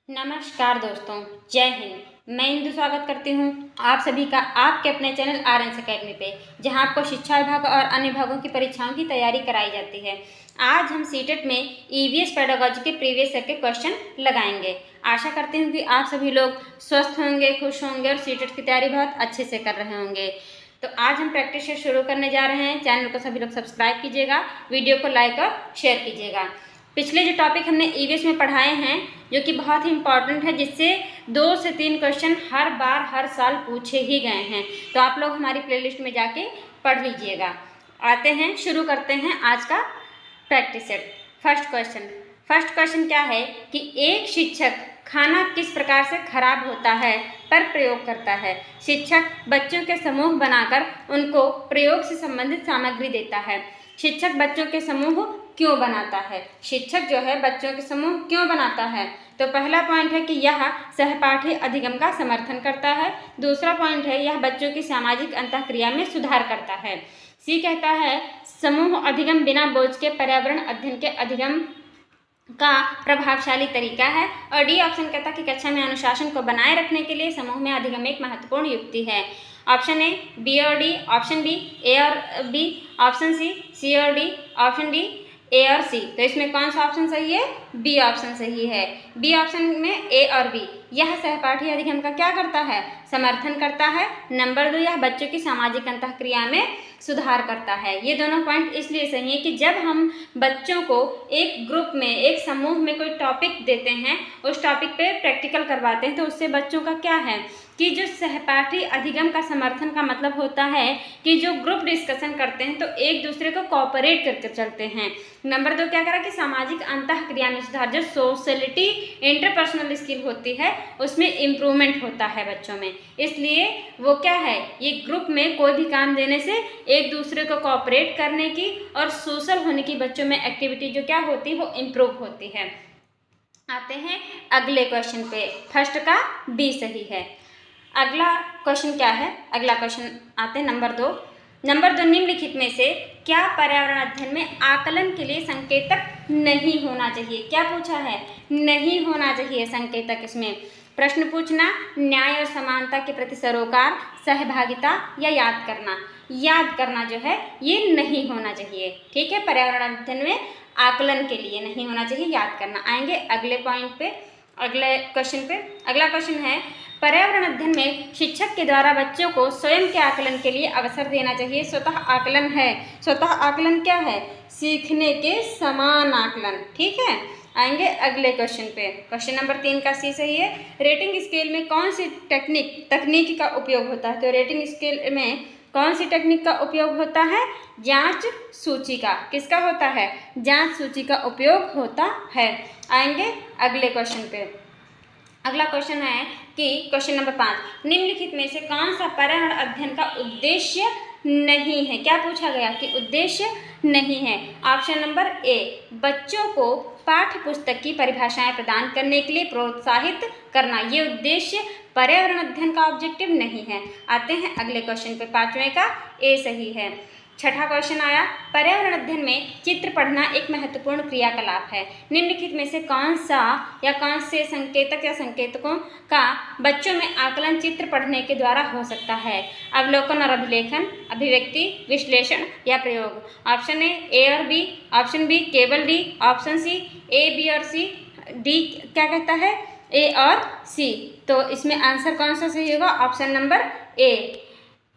नमस्कार दोस्तों, जय हिंद। मैं इंदु स्वागत करती हूँ आप सभी का आपके अपने चैनल आरएनएस अकेडमी पे, जहाँ आपको शिक्षा विभाग और अन्य विभागों की परीक्षाओं की तैयारी कराई जाती है। आज हम सीटेट में ईवीएस पेडागोजी के प्रीवियस ईयर के क्वेश्चन लगाएंगे। आशा करती हूँ कि आप सभी लोग स्वस्थ होंगे, खुश होंगे और सीटेट की तैयारी बहुत अच्छे से कर रहे होंगे। तो आज हम प्रैक्टिस शुरू करने जा रहे हैं। चैनल को सभी लोग सब्सक्राइब कीजिएगा, वीडियो को लाइक और शेयर कीजिएगा। पिछले जो टॉपिक हमने ईवीएस में पढ़ाए हैं, जो कि बहुत ही इंपॉर्टेंट है, जिससे 2 से 3 क्वेश्चन हर बार हर साल पूछे ही गए हैं, तो आप लोग हमारी प्लेलिस्ट में जाके पढ़ लीजिएगा। आते हैं, शुरू करते हैं आज का प्रैक्टिस सेट। फर्स्ट क्वेश्चन क्या है कि एक शिक्षक खाना किस प्रकार से खराब होता है पर प्रयोग करता है। शिक्षक बच्चों के समूह बनाकर उनको प्रयोग से संबंधित सामग्री देता है। शिक्षक बच्चों के समूह क्यों बनाता है? शिक्षक जो है बच्चों के समूह क्यों बनाता है? तो पहला पॉइंट है कि यह सहपाठी अधिगम का समर्थन करता है। दूसरा पॉइंट है यह बच्चों की सामाजिक अंतःक्रिया में सुधार करता है। सी कहता है समूह अधिगम बिना बोझ के पर्यावरण अध्ययन के अधिगम का प्रभावशाली तरीका है। और डी ऑप्शन कहता है कि कक्षा में अनुशासन को बनाए रखने के लिए समूह में अधिगम एक महत्वपूर्ण युक्ति है। ऑप्शन ए बी और डी, ऑप्शन बी ए और बी, ऑप्शन सी और डी, ऑप्शन डी ए और सी। तो इसमें कौन सा ऑप्शन सही है? बी ऑप्शन सही है। बी ऑप्शन में ए और बी, यह सहपाठी अधिगम का क्या करता है? समर्थन करता है। नंबर 2, यह बच्चों की सामाजिक अंतःक्रिया में सुधार करता है। ये दोनों पॉइंट इसलिए सही है कि जब हम बच्चों को एक ग्रुप में, एक समूह में कोई टॉपिक देते हैं, उस टॉपिक पे प्रैक्टिकल करवाते हैं, तो उससे बच्चों का क्या है कि जो सहपाठी अधिगम का समर्थन का मतलब होता है कि जो ग्रुप डिस्कशन करते हैं तो एक दूसरे को कोऑपरेट करके चलते हैं। नंबर 2 क्या करा कि सामाजिक अंतःक्रिया में सुधार, जो सोशलिटी इंटरपर्सनल स्किल होती है उसमें इम्प्रूवमेंट होता है बच्चों में। इसलिए वो क्या है, ये ग्रुप में कोई भी काम देने से एक दूसरे को कोऑपरेट करने की और सोशल होने की बच्चों में एक्टिविटी जो क्या होती है वो इम्प्रूव होती है। आते हैं अगले क्वेश्चन पे। फर्स्ट का बी सही है। अगला क्वेश्चन क्या है? अगला क्वेश्चन आते हैं नंबर 2। निम्नलिखित में से क्या पर्यावरण अध्ययन में आकलन के लिए संकेतक नहीं होना चाहिए? क्या पूछा है? नहीं होना चाहिए संकेतक। इसमें प्रश्न पूछना, न्याय और समानता के प्रति सरोकार, सहभागिता या याद करना। याद करना जो है ये नहीं होना चाहिए। ठीक है, पर्यावरण अध्ययन में आकलन के लिए नहीं होना चाहिए, याद करना। आएंगे अगले पॉइंट पे, अगले क्वेश्चन पे। अगला क्वेश्चन है पर्यावरण अध्ययन में शिक्षक के द्वारा बच्चों को स्वयं के आकलन के लिए अवसर देना चाहिए। स्वतः आकलन है। स्वतः आकलन क्या है? सीखने के समान आकलन। ठीक है, आएंगे अगले क्वेश्चन पे। क्वेश्चन नंबर 3 का सी सही है। रेटिंग स्केल में कौन सी तकनीक का उपयोग होता है? तो रेटिंग स्केल में कौन सी टेक्निक का उपयोग होता है? जांच सूची का। किसका होता है? जांच सूची का उपयोग होता है। आएंगे अगले क्वेश्चन पे। अगला क्वेश्चन है कि क्वेश्चन नंबर 5, निम्नलिखित में से कौन सा पर्यावरण अध्ययन का उद्देश्य नहीं है? क्या पूछा गया कि उद्देश्य नहीं है? ऑप्शन नंबर ए, बच्चों को पाठ्य पुस्तक की परिभाषाएं प्रदान करने के लिए प्रोत्साहित करना। ये उद्देश्य पर्यावरण अध्ययन का ऑब्जेक्टिव नहीं है। आते हैं अगले क्वेश्चन पे। 5वें का ए सही है। छठा क्वेश्चन आया, पर्यावरण अध्ययन में चित्र पढ़ना एक महत्वपूर्ण क्रियाकलाप है। निम्नलिखित में से कौन सा या कौन से संकेतक या संकेतकों का बच्चों में आकलन चित्र पढ़ने के द्वारा हो सकता है? अवलोकन और अभिलेखन, अभिव्यक्ति, विश्लेषण या प्रयोग। ऑप्शन ए और बी, ऑप्शन बी केवल D, option C A B और सी, डी क्या कहता है? ए और सी। तो इसमें आंसर कौन सा सही होगा? ऑप्शन नंबर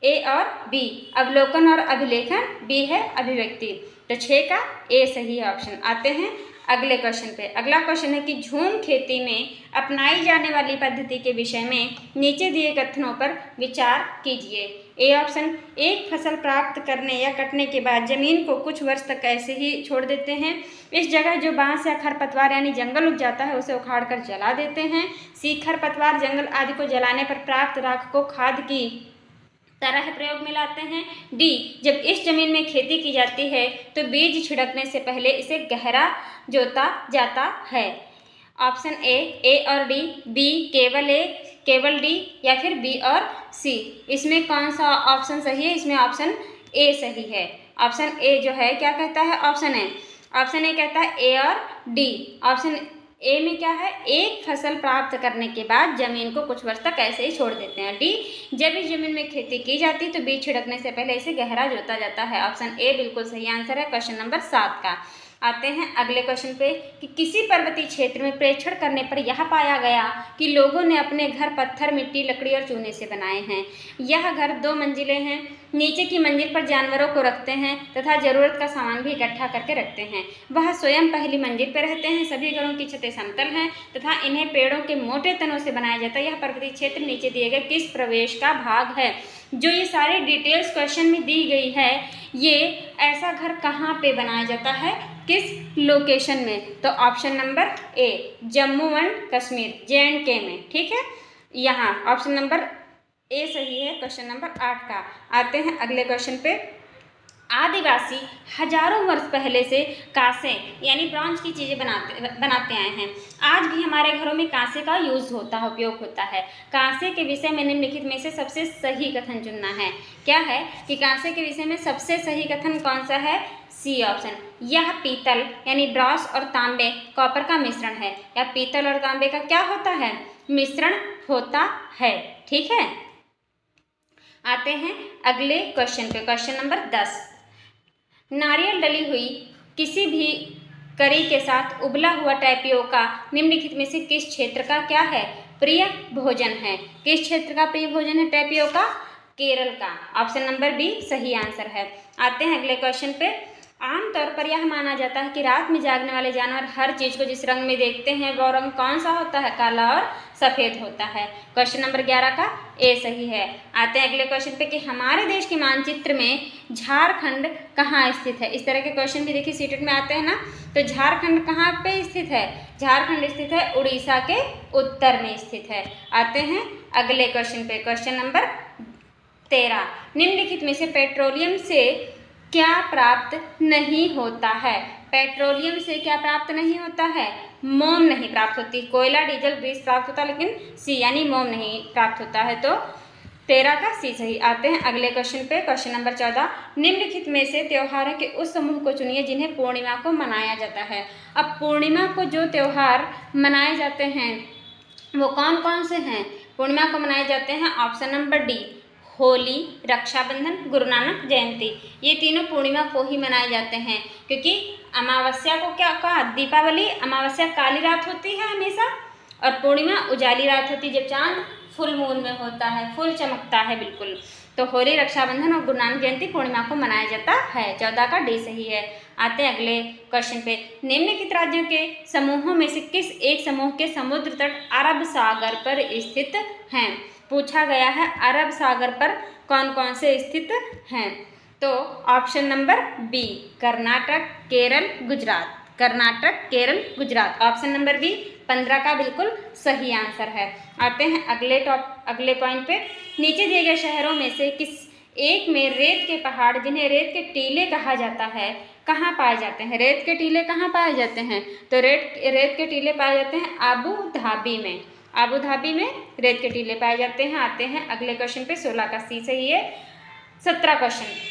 ए और बी, अवलोकन और अभिलेखन, बी है अभिव्यक्ति। तो 6 का ए सही है ऑप्शन। आते हैं अगले क्वेश्चन पे। अगला क्वेश्चन है कि झूम खेती में अपनाई जाने वाली पद्धति के विषय में नीचे दिए कथनों पर विचार कीजिए। ए ऑप्शन, एक फसल प्राप्त करने या कटने के बाद जमीन को कुछ वर्ष तक ऐसे ही छोड़ देते हैं। इस जगह जो बांस या खरपतवार यानी जंगल उग जाता है उसे उखाड़ कर जला देते हैं। सी, खरपतवार जंगल आदि को जलाने पर प्राप्त राख को खाद की तरह प्रयोग में लाते हैं। डी, जब इस जमीन में खेती की जाती है तो बीज छिड़कने से पहले इसे गहरा जोता जाता है। ऑप्शन ए और डी, बी केवल डी, या फिर बी और सी। इसमें कौन सा ऑप्शन सही है? इसमें ऑप्शन ए सही है। ऑप्शन ए जो है क्या कहता है? ऑप्शन ए कहता है ए और डी। ऑप्शन ए में क्या है, एक फसल प्राप्त करने के बाद जमीन को कुछ वर्ष तक ऐसे ही छोड़ देते हैं। डी, जब इस जमीन में खेती की जाती है तो बीज छिड़कने से पहले इसे गहरा जोता जाता है। ऑप्शन ए बिल्कुल सही आंसर है क्वेश्चन नंबर 7 का। आते हैं अगले क्वेश्चन पे कि किसी पर्वतीय क्षेत्र में प्रेक्षण करने पर यह पाया गया कि लोगों ने अपने घर पत्थर, मिट्टी, लकड़ी और चूने से बनाए हैं। यह घर 2 मंजिलें हैं। नीचे की मंजिल पर जानवरों को रखते हैं तथा जरूरत का सामान भी इकट्ठा करके रखते हैं। वह स्वयं पहली मंजिल पर रहते हैं। सभी घरों की छतें समतल हैं तथा इन्हें पेड़ों के मोटे तनों से बनाया जाता है। यह पर्वतीय क्षेत्र नीचे दिए गए किस प्रवेश का भाग है? जो ये सारी डिटेल्स क्वेश्चन में दी गई है, ये ऐसा घर कहाँ पे बनाया जाता है, किस लोकेशन में? तो option number A Jammu and Kashmir JNK में। ठीक है, यहाँ ऑप्शन नंबर ए सही है क्वेश्चन नंबर 8 का। आते हैं अगले क्वेश्चन पे। आदिवासी हजारों वर्ष पहले से कांसे यानी ब्रॉन्ज की चीज़ें बनाते आए हैं। आज भी हमारे घरों में कांसे का उपयोग होता है। कांसे के विषय में निम्नलिखित में से सबसे सही कथन चुनना है। क्या है कि कांसे के विषय में सबसे सही कथन कौन सा है? C option. यह पीतल यानी ब्रॉस और तांबे कॉपर का मिश्रण है। या पीतल और तांबे का क्या होता है? मिश्रण होता है। ठीक है, आते हैं अगले क्वेश्चन पे, क्वेश्चन नंबर 10। नारियल डली हुई किसी भी करी के साथ उबला हुआ टैपियोका निम्नलिखित में से किस क्षेत्र का क्या है? प्रिय भोजन है। किस क्षेत्र का प्रिय भोजन है टैपियोका? केरल का। ऑप्शन नंबर बी सही आंसर है। आते हैं अगले क्वेश्चन पे। आमतौर पर यह माना जाता है कि रात में जागने वाले जानवर हर चीज को जिस रंग में देखते हैं वह रंग कौन सा होता है? काला और सफेद होता है। क्वेश्चन नंबर 11 का ए सही है। आते हैं अगले क्वेश्चन पे कि हमारे देश के मानचित्र में झारखंड कहाँ स्थित है? इस तरह के क्वेश्चन भी देखिए सीटेट में आते हैं ना। तो झारखंड कहाँ पे स्थित है? झारखंड स्थित है उड़ीसा के उत्तर में स्थित है। आते हैं अगले क्वेश्चन पे, क्वेश्चन नंबर 13। निम्नलिखित में से पेट्रोलियम से क्या प्राप्त नहीं होता है? पेट्रोलियम से क्या प्राप्त नहीं होता है? मोम नहीं प्राप्त होती। कोयला, डीजल, ग्रीस प्राप्त होता है, लेकिन सी यानी मोम नहीं प्राप्त होता है। तो 13 का सी सही। आते हैं अगले क्वेश्चन पे, क्वेश्चन नंबर 14। निम्नलिखित में से त्योहारों के उस समूह को चुनिए जिन्हें पूर्णिमा को मनाया जाता है। अब पूर्णिमा को जो त्योहार मनाए जाते हैं वो कौन कौन से हैं? पूर्णिमा को मनाए जाते हैं option number D Holi, Raksha Bandhan, Guru Nanak जयंती। ये तीनों पूर्णिमा को ही मनाए जाते हैं क्योंकि अमावस्या को क्या कहा? दीपावली अमावस्या काली रात होती है हमेशा और पूर्णिमा उजाली रात होती है जब चांद फुल मून में होता है, फुल चमकता है बिल्कुल। तो होली, रक्षाबंधन और गुरु नानक जयंती पूर्णिमा को मनाया जाता है। 14 का डी सही है। आते हैं अगले क्वेश्चन पे। निम्नलिखित राज्यों के समूहों में से किस एक समूह के समुद्र तट अरब सागर पर स्थित हैं? पूछा गया है अरब सागर पर कौन कौन से स्थित हैं। तो option number B Karnataka, Kerala, Gujarat. Karnataka, Kerala, Gujarat. Option number B 15 का बिल्कुल सही आंसर है। आते हैं अगले पॉइंट पे। नीचे दिए गए शहरों में से किस एक में रेत के पहाड़ जिन्हें रेत के टीले कहा जाता है कहाँ पाए जाते हैं? रेत के टीले कहाँ पाए जाते हैं? तो रेत के टीले पाए जाते हैं आबू धाबी में। आबू धाबी में रेत के टीले पाए जाते हैं। आते हैं अगले क्वेश्चन पे। 16 का सी सही है। 17 क्वेश्चन।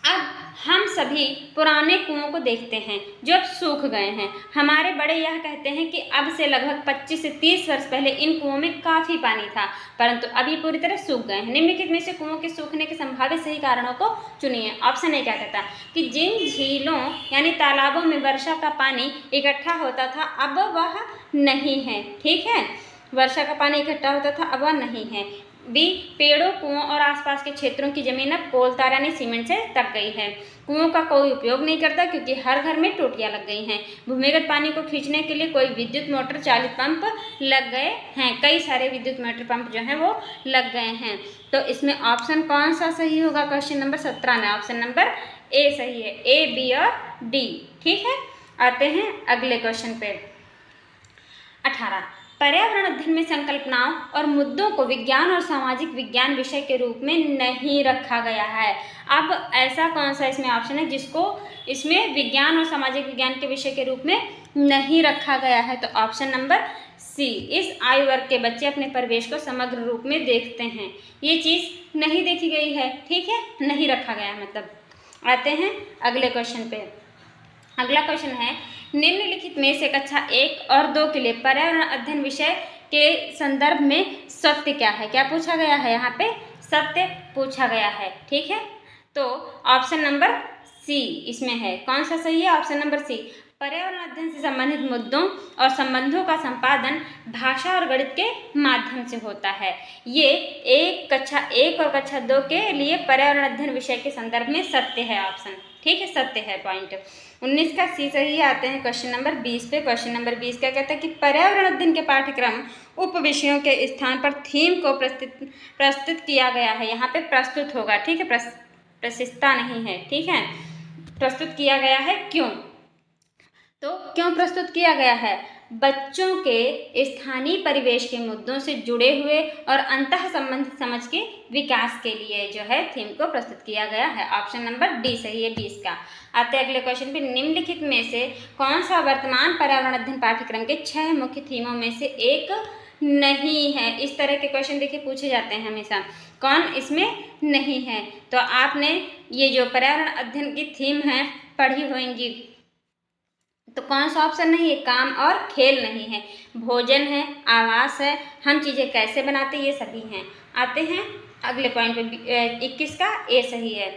अब हम सभी पुराने कुओं को देखते हैं जो अब सूख गए हैं। हमारे बड़े यह कहते हैं कि अब से लगभग 25 से 30 वर्ष पहले इन कुओं में काफ़ी पानी था परंतु अभी पूरी तरह सूख गए हैं। निम्नलिखित में से कुओं के सूखने के संभावित सही कारणों को चुनिए। ऑप्शन ए क्या कहता है कि जिन झीलों यानी तालाबों में वर्षा का पानी इकट्ठा होता था अब वह नहीं है। ठीक है, वर्षा का पानी इकट्ठा होता था अब वह नहीं है। बी पेड़ों, कुओं और आसपास के क्षेत्रों की जमीन अब कोलतार यानी सीमेंट से तक गई है। कुओं का कोई उपयोग नहीं करता क्योंकि हर घर में टोटियां लग गई हैं। भूमिगत पानी को खींचने के लिए कोई विद्युत मोटर चालित पंप लग गए हैं। कई सारे विद्युत मोटर पंप जो हैं वो लग गए हैं। तो इसमें ऑप्शन कौन सा सही होगा? क्वेश्चन नंबर 17 में ऑप्शन नंबर ए सही है। ए, बी और डी। ठीक है, आते हैं अगले क्वेश्चन पे। 18 पर्यावरण अध्ययन में संकल्पनाओं और मुद्दों को विज्ञान और सामाजिक विज्ञान विषय के रूप में नहीं रखा गया है। अब ऐसा कौन सा इसमें ऑप्शन है जिसको इसमें विज्ञान और सामाजिक विज्ञान के विषय के रूप में नहीं रखा गया है? तो ऑप्शन नंबर सी इस आयु वर्ग के बच्चे अपने परिवेश को समग्र रूप में देखते हैं। ये चीज़ नहीं देखी गई है। ठीक है, नहीं रखा गया मतलब। आते हैं अगले क्वेश्चन पे। अगला क्वेश्चन है निम्नलिखित में से कक्षा 1 और 2 के लिए पर्यावरण अध्ययन विषय के संदर्भ में सत्य क्या है? क्या पूछा गया है यहाँ पे? सत्य पूछा गया है। ठीक है, तो ऑप्शन नंबर सी इसमें है। कौन सा सही है? Option number C. पर्यावरण अध्ययन से संबंधित मुद्दों और संबंधों का संपादन भाषा और गणित के माध्यम से होता है। ये कक्षा 1 और कक्षा 2 के लिए पर्यावरण अध्ययन विषय के संदर्भ में सत्य है ऑप्शन। ठीक है, सत्य है पॉइंट। 19 का सी सही। आते हैं क्वेश्चन नंबर 20 पे। क्वेश्चन नंबर 20 क्या कहता है कि पर्यावरण अध्ययन के पाठ्यक्रम उप विषयों के स्थान पर थीम को प्रस्तुत किया गया है। यहाँ पे प्रस्तुत होगा। ठीक है, प्रशिक्षता नहीं है। ठीक है, प्रस्तुत किया गया है। क्यों? तो क्यों प्रस्तुत किया गया है? बच्चों के स्थानीय परिवेश के मुद्दों से जुड़े हुए और अंतः संबंधित समझ के विकास के लिए जो है थीम को प्रस्तुत किया गया है। ऑप्शन नंबर डी सही है 20 का। आते हैं अगले क्वेश्चन पे। निम्नलिखित में से कौन सा वर्तमान पर्यावरण अध्ययन पाठ्यक्रम के 6 मुख्य थीमों में से एक नहीं है? इस तरह के क्वेश्चन देखिए पूछे जाते हैं हमेशा। कौन इसमें नहीं है? तो आपने ये जो पर्यावरण अध्ययन की थीम है पढ़ी होंगी, तो कौन सा ऑप्शन नहीं है? काम और खेल नहीं है, भोजन है, आवास है, हम चीज़ें कैसे बनाते, ये सभी हैं। आते हैं अगले पॉइंट पे। 21 का ए सही है।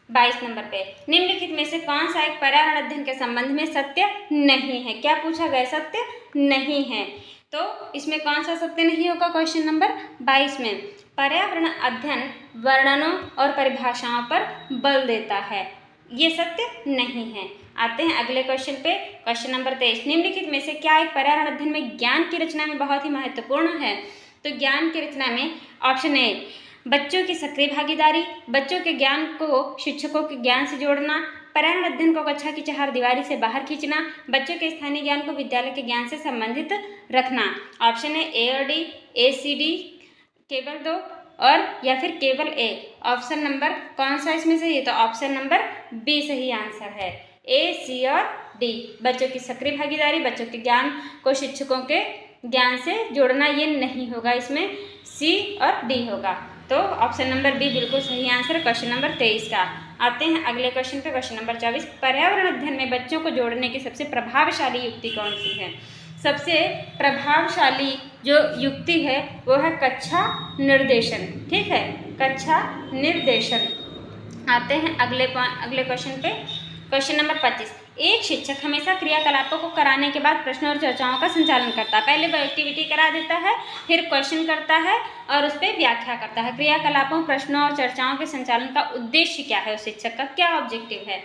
22 नंबर पे। निम्नलिखित में से कौन सा एक पर्यावरण अध्ययन के संबंध में सत्य नहीं है? क्या पूछा गया? सत्य नहीं है। तो इसमें कौन सा सत्य नहीं होगा? क्वेश्चन नंबर 22 में पर्यावरण अध्ययन वर्णनों और परिभाषाओं पर बल देता है, ये सत्य नहीं है। आते हैं अगले क्वेश्चन पे। Question number 23। निम्नलिखित में से क्या एक पर्यावरण अध्ययन में ज्ञान की रचना में बहुत ही महत्वपूर्ण है? तो ज्ञान की रचना में ऑप्शन ए बच्चों की सक्रिय भागीदारी, बच्चों के ज्ञान को शिक्षकों के ज्ञान से जोड़ना, पर्यावरण अध्ययन को कक्षा की चारदीवारी से बाहर खींचना, बच्चों के स्थानीय ज्ञान को विद्यालय के ज्ञान से संबंधित रखना। ऑप्शन है ए और डी, ए सी डी, केवल 2 और या फिर केवल ए। ऑप्शन नंबर कौन सा इसमें सही है? तो ऑप्शन नंबर बी सही आंसर है। ए, सी और डी, बच्चों की सक्रिय भागीदारी, बच्चों के ज्ञान को शिक्षकों के ज्ञान से जोड़ना, ये नहीं होगा, इसमें सी और डी होगा। तो ऑप्शन नंबर बी बिल्कुल सही आंसर क्वेश्चन नंबर 23 का। आते हैं अगले क्वेश्चन पे। Question number 24। पर्यावरण अध्ययन में बच्चों को जोड़ने की सबसे प्रभावशाली युक्ति कौन सी है? सबसे प्रभावशाली जो युक्ति है वो है कक्षा निर्देशन। ठीक है, कक्षा निर्देशन। आते हैं अगले क्वेश्चन पे। Question number 25। एक शिक्षक हमेशा क्रियाकलापों को कराने के बाद प्रश्नों और चर्चाओं का संचालन करता है। पहले वो एक्टिविटी करा देता है, फिर क्वेश्चन करता है और उस पर व्याख्या करता है। क्रियाकलापों, प्रश्नों और चर्चाओं के संचालन का उद्देश्य क्या है? उस शिक्षक का क्या ऑब्जेक्टिव है?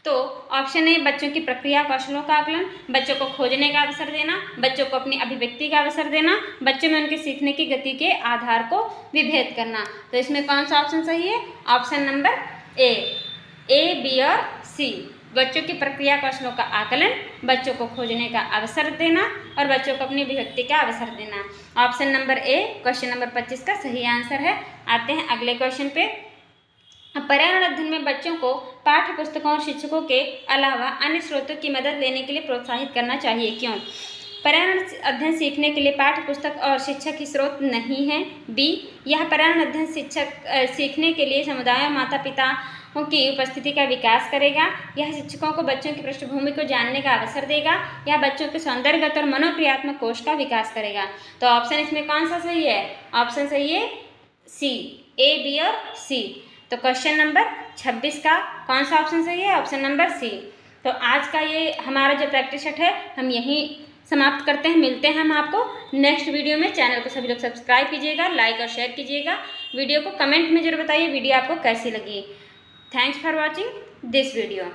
तो ऑप्शन ए बच्चों की प्रक्रिया कौशलों का आकलन, बच्चों को खोजने का अवसर देना, बच्चों को अपनी अभिव्यक्ति का अवसर देना, बच्चों में उनके सीखने की गति के आधार को विभेद करना। तो इसमें कौन सा ऑप्शन सही है? ऑप्शन नंबर ए, बी और सी। बच्चों की प्रक्रिया कौशलों का आकलन, बच्चों को खोजने का अवसर देना और बच्चों को अपनी अभिव्यक्ति का अवसर देना। Option number A question number 25 का सही आंसर है। आते हैं अगले क्वेश्चन पे। पर्यावरण अध्ययन में बच्चों को पाठ्य पुस्तकों और शिक्षकों के अलावा अन्य स्रोतों की मदद लेने के लिए प्रोत्साहित करना चाहिए। क्यों? पर्यावरण अध्ययन सीखने के लिए पाठ्य पुस्तक और शिक्षक ही स्रोत नहीं है। बी, यह पर्यावरण अध्ययन सीखने के लिए समुदाय और माता पिता की उपस्थिति का विकास करेगा। यह शिक्षकों को बच्चों की पृष्ठभूमि को जानने का अवसर देगा। यह बच्चों के सौंदर्यगत और मनोक्रियात्मक कोश का विकास करेगा। तो ऑप्शन इसमें कौन सा सही है? ऑप्शन सही है सी, ए, बी और सी। तो क्वेश्चन नंबर 26 का कौन सा ऑप्शन सही है? Option number C. तो आज का ये हमारा जो प्रैक्टिस सेट है हम यहीं समाप्त करते हैं। मिलते हैं हम आपको नेक्स्ट वीडियो में। चैनल को सभी लोग सब्सक्राइब कीजिएगा, लाइक और शेयर कीजिएगा। वीडियो को कमेंट में जरूर बताइए वीडियो आपको कैसी लगी। Thanks for watching this video.